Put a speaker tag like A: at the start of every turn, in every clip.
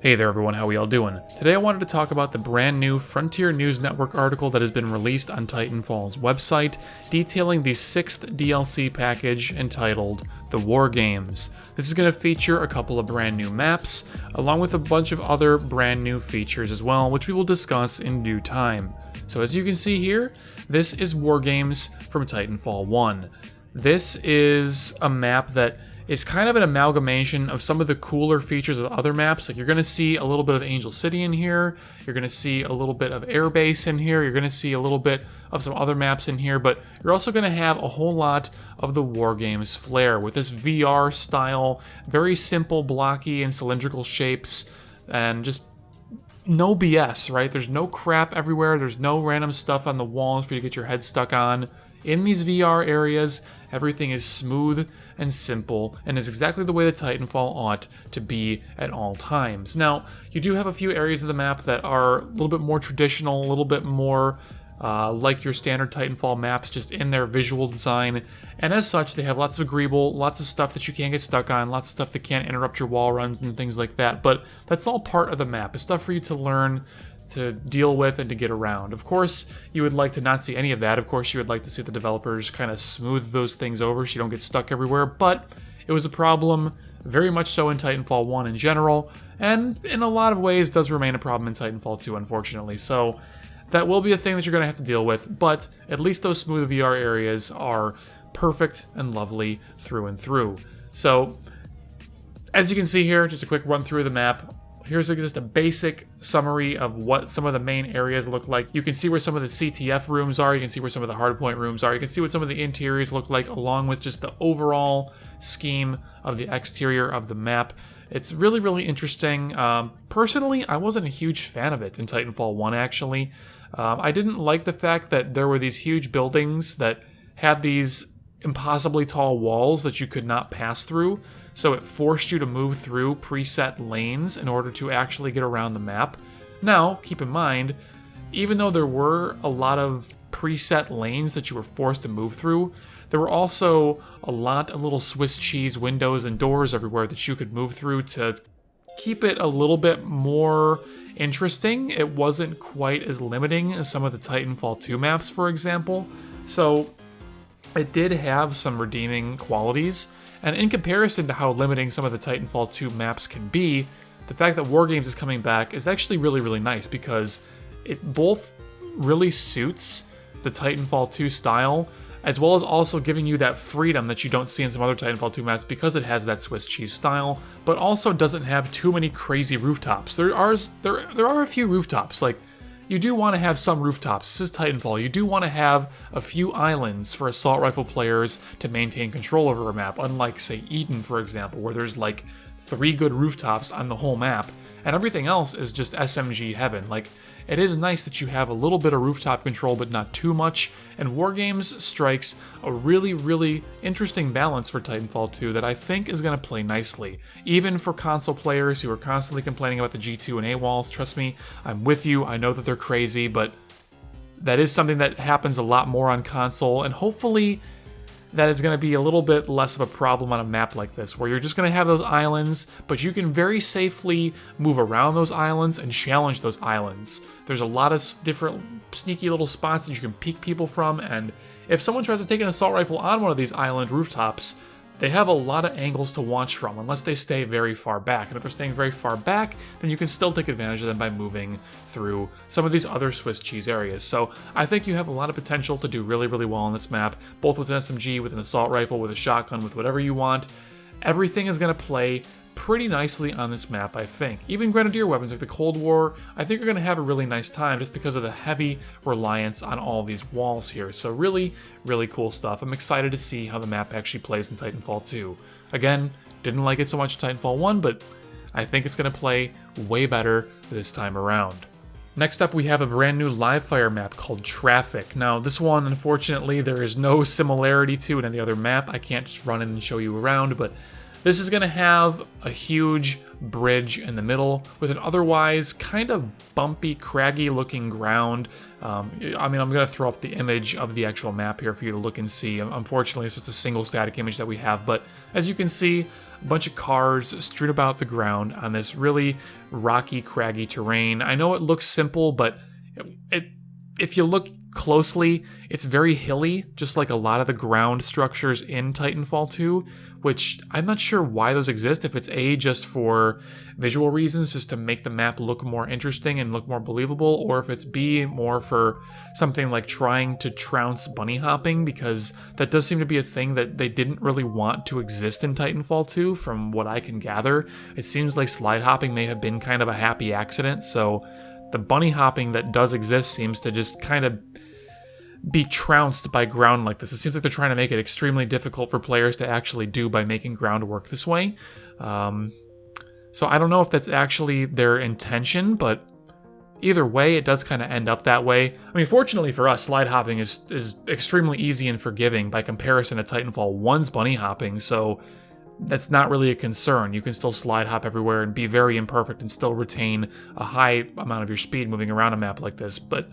A: Hey there everyone, how we all doing? Today I wanted to talk about the brand new Frontier News Network article that has been released on Titanfall's website, detailing the 6th DLC package entitled The War Games. This is going to feature a couple of brand new maps, along with a bunch of other brand new features as well, which we will discuss in due time. So as you can see here, this is War Games from Titanfall 1. This is a map that is kind of an amalgamation of some of the cooler features of other maps. Like, you're going to see a little bit of Angel City in here, you're going to see a little bit of Airbase in here, you're going to see a little bit of some other maps in here, but you're also going to have a whole lot of the War Games flair with this VR style, very simple blocky and cylindrical shapes, and just no BS, right? There's no crap everywhere, there's no random stuff on the walls for you to get your head stuck on. In these VR areas, everything is smooth and simple, and is exactly the way that Titanfall ought to be at all times. Now, you do have a few areas of the map that are a little bit more traditional, a little bit more like your standard Titanfall maps, just in their visual design, and as such, they have lots of agreeable, lots of stuff that you can't get stuck on, lots of stuff that can't interrupt your wall runs and things like that, but that's all part of the map. It's stuff for you to learn, to deal with, and to get around. Of course, you would like to not see any of that. Of course, you would like to see the developers kind of smooth those things over so you don't get stuck everywhere, but it was a problem very much so in Titanfall 1 in general, and in a lot of ways does remain a problem in Titanfall 2, unfortunately. So that will be a thing that you're going to have to deal with, but at least those smooth VR areas are perfect and lovely through and through. So, as you can see here, just a quick run through the map. Here's just a basic summary of what some of the main areas look like. You can see where some of the CTF rooms are, you can see where some of the hardpoint rooms are, you can see what some of the interiors look like, along with just the overall scheme of the exterior of the map. It's really, really interesting. Personally, I wasn't a huge fan of it in Titanfall 1, actually. I didn't like the fact that there were these huge buildings that had these impossibly tall walls that you could not pass through, so it forced you to move through preset lanes in order to actually get around the map. Now, keep in mind, even though there were a lot of preset lanes that you were forced to move through, there were also a lot of little Swiss cheese windows and doors everywhere that you could move through to keep it a little bit more interesting. It wasn't quite as limiting as some of the Titanfall 2 maps, for example. So it did have some redeeming qualities, and in comparison to how limiting some of the Titanfall 2 maps can be, the fact that War Games is coming back is actually really, really nice, because it both really suits the Titanfall 2 style, as well as also giving you that freedom that you don't see in some other Titanfall 2 maps because it has that Swiss cheese style, but also doesn't have too many crazy rooftops. There are a few rooftops, like, you do want to have some rooftops. This is Titanfall. You do want to have a few islands for assault rifle players to maintain control over a map, unlike, say, Eden, for example, where there's like 3 good rooftops on the whole map, and everything else is just SMG heaven. Like, it is nice that you have a little bit of rooftop control, but not too much, and War Games strikes a really, really interesting balance for Titanfall 2 that I think is going to play nicely. Even for console players who are constantly complaining about the G2 and AWOLs, trust me, I'm with you, I know that they're crazy, but that is something that happens a lot more on console, and hopefully that is going to be a little bit less of a problem on a map like this, where you're just going to have those islands, but you can very safely move around those islands and challenge those islands. There's a lot of different sneaky little spots that you can peek people from, and if someone tries to take an assault rifle on one of these island rooftops, they have a lot of angles to watch from, unless they stay very far back. And if they're staying very far back, then you can still take advantage of them by moving through some of these other Swiss cheese areas. So I think you have a lot of potential to do really, really well on this map, both with an SMG, with an assault rifle, with a shotgun, with whatever you want. Everything is going to play pretty nicely on this map, I think. Even Grenadier weapons like the Cold War, I think you're going to have a really nice time just because of the heavy reliance on all these walls here. So really, really cool stuff. I'm excited to see how the map actually plays in Titanfall 2. Again, didn't like it so much in Titanfall 1, but I think it's going to play way better this time around. Next up, we have a brand new live fire map called Traffic. Now, this one, unfortunately, there is no similarity to it in the other map. I can't just run in and show you around, but This is going to have a huge bridge in the middle with an otherwise kind of bumpy, craggy looking ground. I mean, I'm going to throw up the image of the actual map here for you to look and see. Unfortunately, it's just a single static image that we have, but as you can see, a bunch of cars strewn about the ground on this really rocky, craggy terrain. I know it looks simple, but if you look closely, it's very hilly, just like a lot of the ground structures in Titanfall 2, which I'm not sure why those exist, if it's A, just for visual reasons, just to make the map look more interesting and look more believable, or if it's B, more for something like trying to trounce bunny hopping, because that does seem to be a thing that they didn't really want to exist in Titanfall 2, from what I can gather. It seems like slide hopping may have been kind of a happy accident, so the bunny hopping that does exist seems to just kind of be trounced by ground like this. It seems like they're trying to make it extremely difficult for players to actually do by making ground work this way. So I don't know if that's actually their intention, but either way, it does kind of end up that way. I mean, fortunately for us, slide hopping is extremely easy and forgiving by comparison to Titanfall 1's bunny hopping, so that's not really a concern. You can still slide hop everywhere and be very imperfect and still retain a high amount of your speed moving around a map like this. But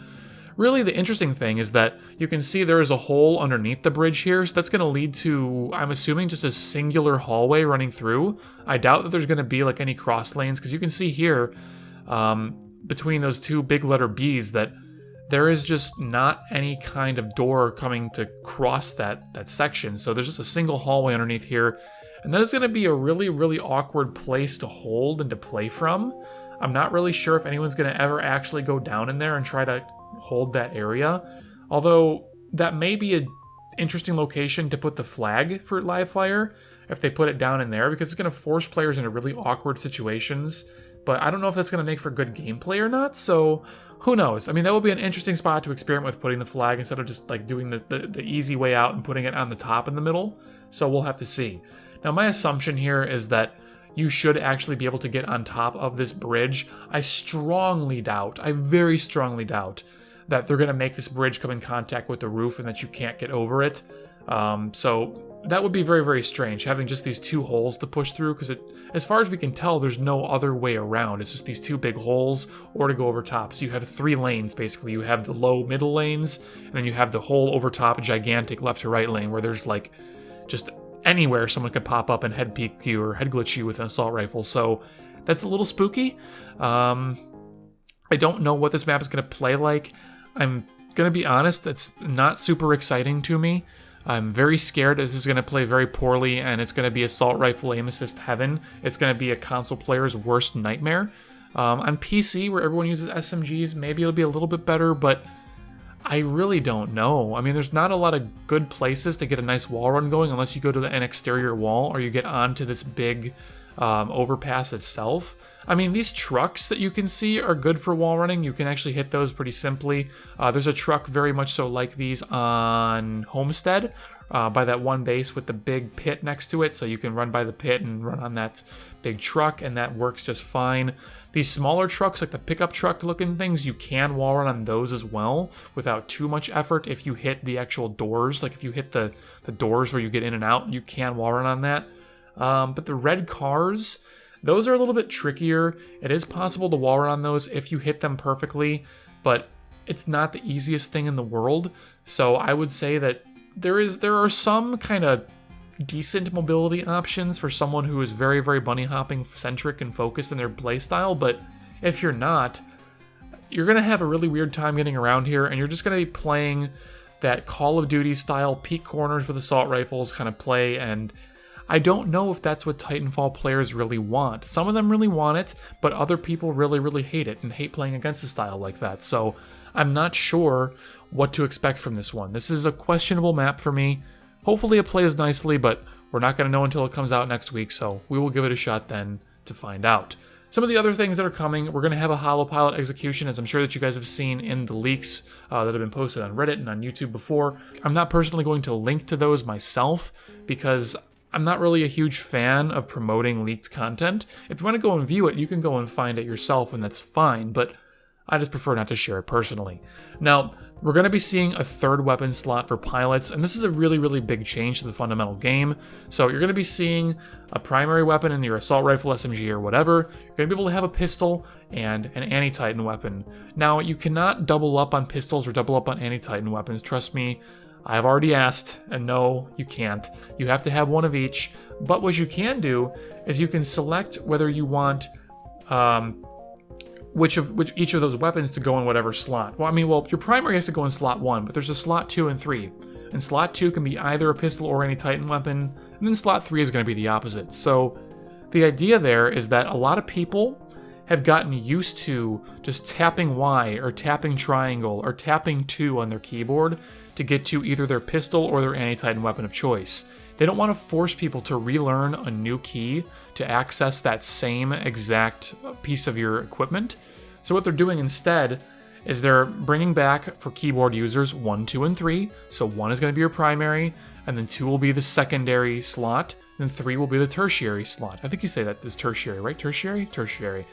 A: really, the interesting thing is that you can see there is a hole underneath the bridge here, so that's going to lead to, I'm assuming, just a singular hallway running through. I doubt that there's going to be like any cross lanes, because you can see here, between those two big letter B's, that there is just not any kind of door coming to cross that section. So there's just a single hallway underneath here, and that is going to be a really, really awkward place to hold and to play from. I'm not really sure if anyone's going to ever actually go down in there and try to hold that area, although that may be an interesting location to put the flag for live fire if they put it down in there, because it's going to force players into really awkward situations. But I don't know if that's going to make for good gameplay or not, so who knows? I mean, that would be an interesting spot to experiment with putting the flag instead of just like doing the easy way out and putting it on the top in the middle, so we'll have to see. Now, my assumption here is that you should actually be able to get on top of this bridge. I very strongly doubt that they're going to make this bridge come in contact with the roof and that you can't get over it. So that would be very, very strange, having just these two holes to push through, because as far as we can tell, there's no other way around. It's just these two big holes or to go over top. So you have 3 lanes, basically. You have the low middle lanes, and then you have the whole over top gigantic left to right lane where there's like just anywhere someone could pop up and head peek you or head glitch you with an assault rifle. So that's a little spooky. I don't know what this map is going to play like. I'm going to be honest, it's not super exciting to me. I'm very scared this is going to play very poorly, and it's going to be assault rifle aim assist heaven. It's going to be a console player's worst nightmare. On PC, where everyone uses SMGs, maybe it'll be a little bit better, but I really don't know. I mean, there's not a lot of good places to get a nice wall run going unless you go to an exterior wall or you get onto this big overpass itself. I mean, these trucks that you can see are good for wall running. You can actually hit those pretty simply. There's a truck very much so like these on Homestead by that one base with the big pit next to it, so you can run by the pit and run on that big truck, and that works just fine. These smaller trucks, like the pickup truck looking things, you can wall run on those as well without too much effort if you hit the actual doors. Like if you hit the doors where you get in and out, you can wall run on that. But the red cars, those are a little bit trickier. It is possible to wall run on those if you hit them perfectly, but it's not the easiest thing in the world. So I would say that there are some kind of decent mobility options for someone who is very, very bunny hopping centric and focused in their playstyle, but if you're not, you're going to have a really weird time getting around here, and you're just going to be playing that Call of Duty style peek corners with assault rifles kind of play, and I don't know if that's what Titanfall players really want. Some of them really want it, but other people really, really hate it and hate playing against a style like that, so I'm not sure what to expect from this one. This is a questionable map for me. Hopefully it plays nicely, but we're not going to know until it comes out next week, so we will give it a shot then to find out. Some of the other things that are coming, we're going to have a holopilot execution, as I'm sure that you guys have seen in the leaks that have been posted on Reddit and on YouTube before. I'm not personally going to link to those myself, because I'm not really a huge fan of promoting leaked content. If you want to go and view it, you can go and find it yourself, and that's fine, but I just prefer not to share it personally. Now, we're going to be seeing a third weapon slot for pilots, and this is a really, really big change to the fundamental game. So you're going to be seeing a primary weapon in your assault rifle, SMG, or whatever. You're going to be able to have a pistol and an anti-Titan weapon. Now, you cannot double up on pistols or double up on anti-Titan weapons. Trust me, I've already asked, and no, you can't. You have to have one of each. But what you can do is you can select whether you want which each of those weapons to go in whatever slot. Well, your primary has to go in slot 1, but there's a slot 2 and 3. And slot 2 can be either a pistol or any Titan weapon, and then slot 3 is going to be the opposite. So the idea there is that a lot of people have gotten used to just tapping Y or tapping triangle or tapping 2 on their keyboard to get to either their pistol or their anti-Titan weapon of choice. They don't want to force people to relearn a new key to access that same exact piece of your equipment. So what they're doing instead is they're bringing back for keyboard users 1, 2, and 3. So 1 is going to be your primary, and then 2 will be the secondary slot, and 3 will be the tertiary slot. I think you say that is tertiary, right? Tertiary? Tertiary.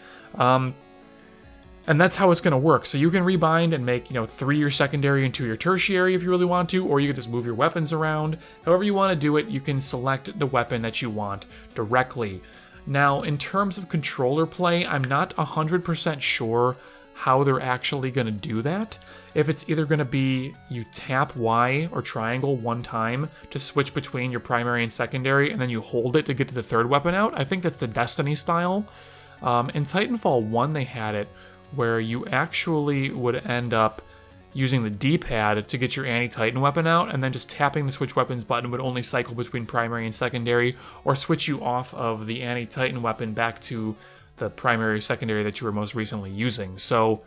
A: And that's how it's going to work. So you can rebind and make, 3 your secondary and 2 your tertiary if you really want to, or you can just move your weapons around. However you want to do it, you can select the weapon that you want directly. Now, in terms of controller play, I'm not 100% sure how they're actually going to do that. If it's either going to be you tap Y or triangle one time to switch between your primary and secondary, and then you hold it to get to the third weapon out. I think that's the Destiny style. In Titanfall 1, they had it where you actually would end up using the D-pad to get your anti-Titan weapon out, and then just tapping the switch weapons button would only cycle between primary and secondary, or switch you off of the anti-Titan weapon back to the primary or secondary that you were most recently using. So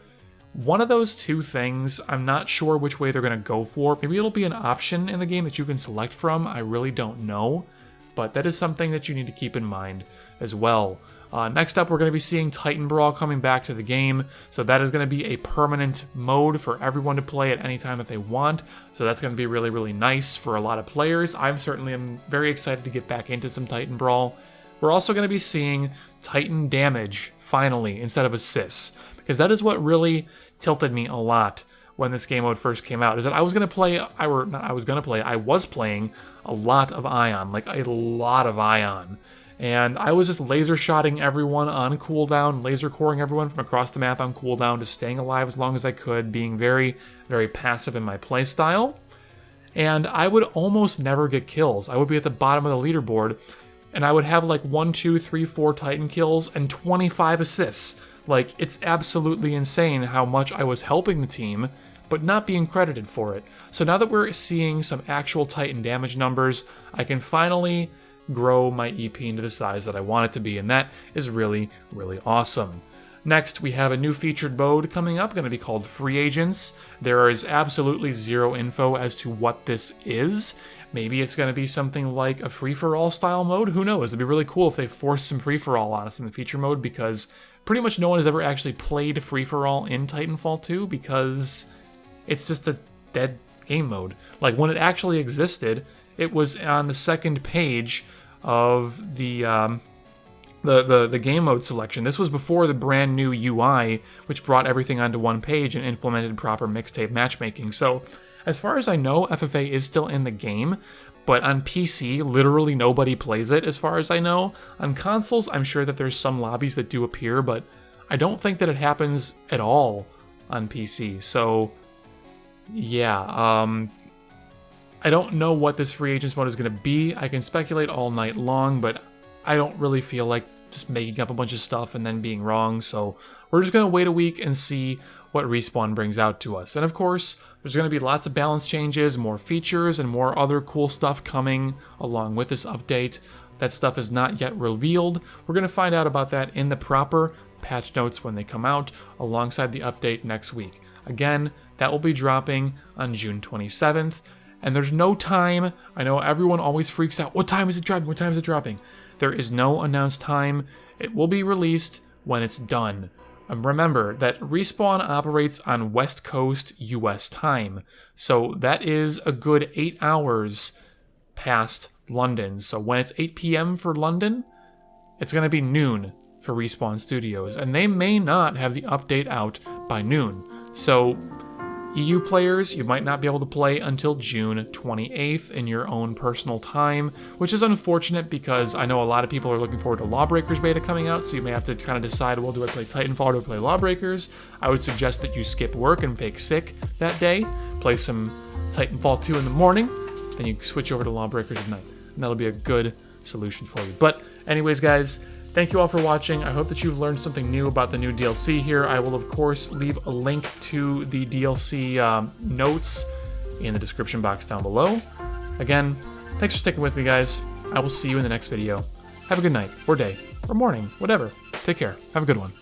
A: one of those two things, I'm not sure which way they're going to go for. Maybe it'll be an option in the game that you can select from. I really don't know, but that is something that you need to keep in mind as well. Next up, we're going to be seeing Titan Brawl coming back to the game. So that is going to be a permanent mode for everyone to play at any time that they want. So that's going to be really, really nice for a lot of players. I certainly am very excited to get back into some Titan Brawl. We're also going to be seeing Titan damage, finally, instead of assists. Because that is what really tilted me a lot when this game mode first came out. Is that I was playing a lot of Ion. Like, a lot of Ion. And I was just laser-shotting everyone on cooldown, laser-coring everyone from across the map on cooldown, just staying alive as long as I could, being very, very passive in my playstyle. And I would almost never get kills. I would be at the bottom of the leaderboard, and I would have like 1, 2, 3, 4 Titan kills and 25 assists. Like, it's absolutely insane how much I was helping the team, but not being credited for it. So now that we're seeing some actual Titan damage numbers, I can finally grow my EP into the size that I want it to be, and that is really, really awesome. Next, we have a new featured mode coming up, going to be called Free Agents. There is absolutely zero info as to what this is. Maybe it's going to be something like a free-for-all style mode. Who knows? It'd be really cool if they forced some free-for-all on us in the feature mode, because pretty much no one has ever actually played free-for-all in Titanfall 2, because it's just a dead game mode. Like, when it actually existed, it was on the second page of the game mode selection. This was before the brand new UI, which brought everything onto one page and implemented proper mixtape matchmaking. So, as far as I know, FFA is still in the game, but on PC, literally nobody plays it, as far as I know. On consoles, I'm sure that there's some lobbies that do appear, but I don't think that it happens at all on PC. So, yeah, I don't know what this Free Agents mode is going to be. I can speculate all night long, but I don't really feel like just making up a bunch of stuff and then being wrong, so we're just going to wait a week and see what Respawn brings out to us. And of course, there's going to be lots of balance changes, more features, and more other cool stuff coming along with this update. That stuff is not yet revealed. We're going to find out about that in the proper patch notes when they come out, alongside the update next week. Again, that will be dropping on June 27th. And there's no time. I know everyone always freaks out. What time is it dropping? What time is it dropping? There is no announced time. It will be released when it's done. Remember that Respawn operates on West Coast US time. So that is a good 8 hours past London. So when it's 8 p.m. for London, it's going to be noon for Respawn Studios. And they may not have the update out by noon. So EU players, you might not be able to play until June 28th in your own personal time, which is unfortunate because I know a lot of people are looking forward to Lawbreakers beta coming out, so you may have to kind of decide, well, do I play Titanfall or do I play Lawbreakers? I would suggest that you skip work and fake sick that day, play some Titanfall 2 in the morning, then you switch over to Lawbreakers at night, and that'll be a good solution for you. But anyways, guys, thank you all for watching. I hope that you've learned something new about the new DLC here. I will, of course, leave a link to the DLC notes in the description box down below. Again, thanks for sticking with me, guys. I will see you in the next video. Have a good night, or day, or morning, whatever. Take care. Have a good one.